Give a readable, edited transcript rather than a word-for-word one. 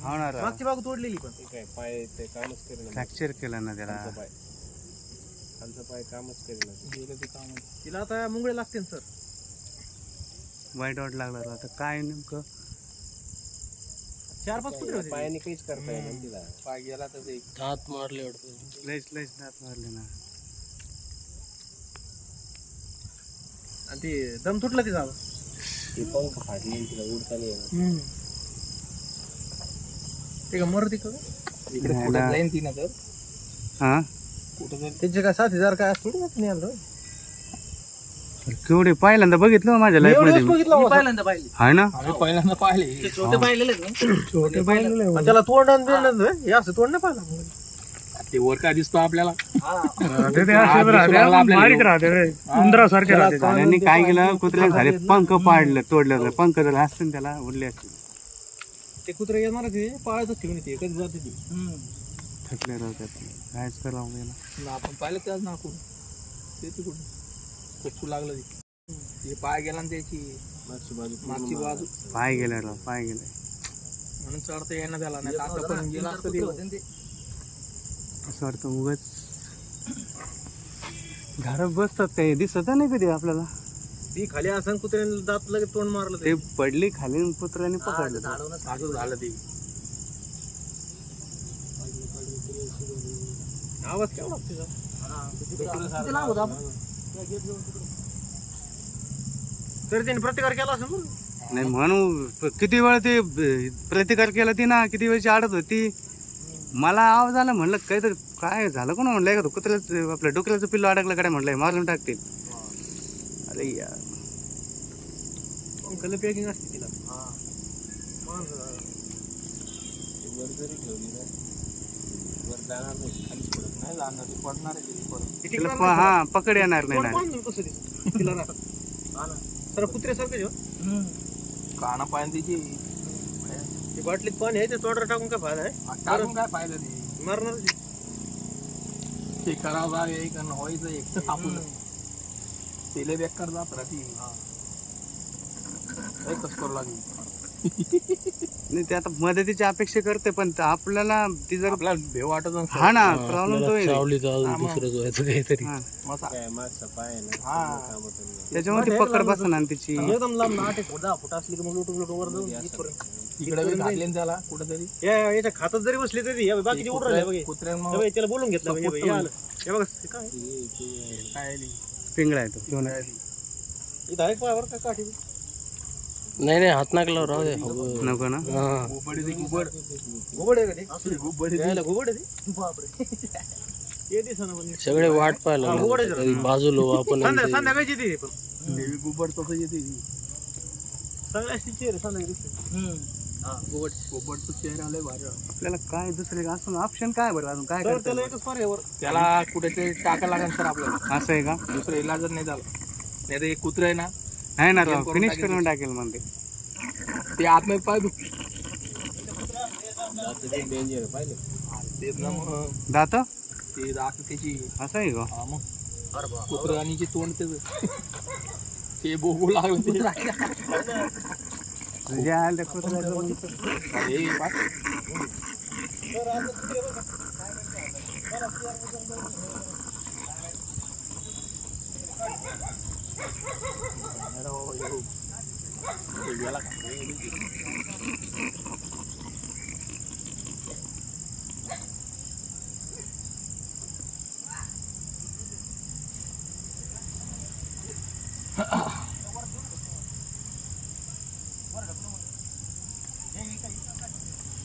हो ना मागची बाजू तोडलेली पण काय पाय ते कामच करेल फ्रॅक्चर केलं ना त्याला. खालचा पाय कामच करेल गेलं ते काम. तिला आता मुंगळे लागते सर. वाईट वाट लागला तर आता काय नेमकं 4-5 कुत्रे होते. पायाने काहीच करता येईल तिला. पाय गेला तर ते दात मारले वाटतं. लयच दात मारले ना. आणि ते दम तुटला तिचा. ती पंख फाडली तिला उडता नाही येणार. ते का मरती का इकडे नाही कुठं ना. जाईन ती ना तर हा कुठं जाईन त्यांचे काय 7,000 काय थोडी नाही आलं. केवढे पहिल्यांदा बघितलं माझ्या लाईफ मध्ये मी. पहिल्यांदा पाहिले. हाय ना आम्ही पहिल्यांदा पाहिले. छोटे पाहिलेले छोटे पाहिलेले. त्याला तोंड आणि बिंड हे असं तोंड नाही पाहिलं. ते वर काय दिसतो आपल्याला. उंदरासारखे राहते. झाल्याने काय केलं कुत्र्याला झाले पंख पाडलं तोडलं. पंख जर असते ना त्याला उडले असते. ते कुत्रे येणार ते पाळतच ठेवून येते कधी जाते ती. थकले राहतात. कायच करावं गेला. आपण पाहिलं त्याच नाकून ते तिकडून खूप लागलं ते पाय गेला ना त्याची मागची बाजू पाय गेला राव पाय गेला. म्हणून चढता येणं त्याला नाही आता पण गेला असतं ते. असं वाटतं उगाच घरात बसतात काही दिसत नाही कधी आपल्याला. ती खाली असं कुत्र्याने दात लगेच तोंड मारलं ते पडली खाली पुत्राने पकडलं. असं झालं ते. आवाज केवढा तिचा. तरी त्याने प्रतिकार केला असं म्हणून. नाही म्हणून किती वेळ ते प्रतिकार केला ती ना किती वेळची आडत होती. मला आवाज आला म्हणलं काहीतरी काय झालं कोण म्हणलंय का कुत्र्याचं आपल्या डोक्याचं पिल्लू अडकलं काय म्हणलंय मारून टाकतील. अरे यार कल पॅकिंग असते तिला. वर जरी ठेवली ना वर जाणार नाही खाली पडत नाही जाणार ती पडणार आहे ती तिला हा पकड येणार नाही ना. कसं दिसत तिला ना सर कुत्र्यासारखं काना पाय तिची. ते बाटलीत पाणी आहे ते तोडर टाकून काय फायदा आहे. टाकून काय फायदा नाही मारणार ते करावं आहे का व्हायचं एक आपण तिला बेकार जात राहते. कस करू लागली नाही ते आता मदतीची अपेक्षा करते पण आपल्याला ती जर आपल्याला भेव वाटत हा ना प्रॉब्लेम तो आहे. काय मागचा पाय आहे ना हा. कामं करेल. त्याच्यामध्ये पकड बसणार तिची. एकदम लांब 8-10 फूट असली की मग लुटून वर जाऊन इकडे घातले त्याला कुठेतरी याच्या खातात जरी बसली तरी बाकीचे उडून राहिले कुत्र्यानं त्याला बोलून घेतलं हे बघा काय काय पिंगळा आहे तो घेऊन इथं आहे पायावर काय काठी. नाही हात नाकला राहू दे नको ना. घुबड आहे का ते घुबड आहे ते बापरे. ये दिसना पण सगळे वाट पाहिलं बाजूलो आपण संध्याकाळची ती पण देवी घुबड तसं येते सगळ्याची चेहरे संध्याकाळी. घुबडचं चेहरा आलाय भारी. आपल्याला काय दुसरे असं ऑप्शन काय बरं अजून काय करता त्याला एकच पर्यावर त्याला कुठेतरी टाका लागेल सर आपल्याला. असं आहे का. दुसरं इलाजच नाही झालं नाही तर एक कुत्र आहे ना नाही ना राव फिनिश करून टाकेल म्हणते ते आतमध्ये पाय दुख डेंजर पाहिले तेच ना मग दात ते दात त्याची. असं आहे का. हा मग कुत्र आणि तोंड त्याच ते बोगू लागलं ते. जे आलं त्या कुत्र्याचं अरे बा. गेला का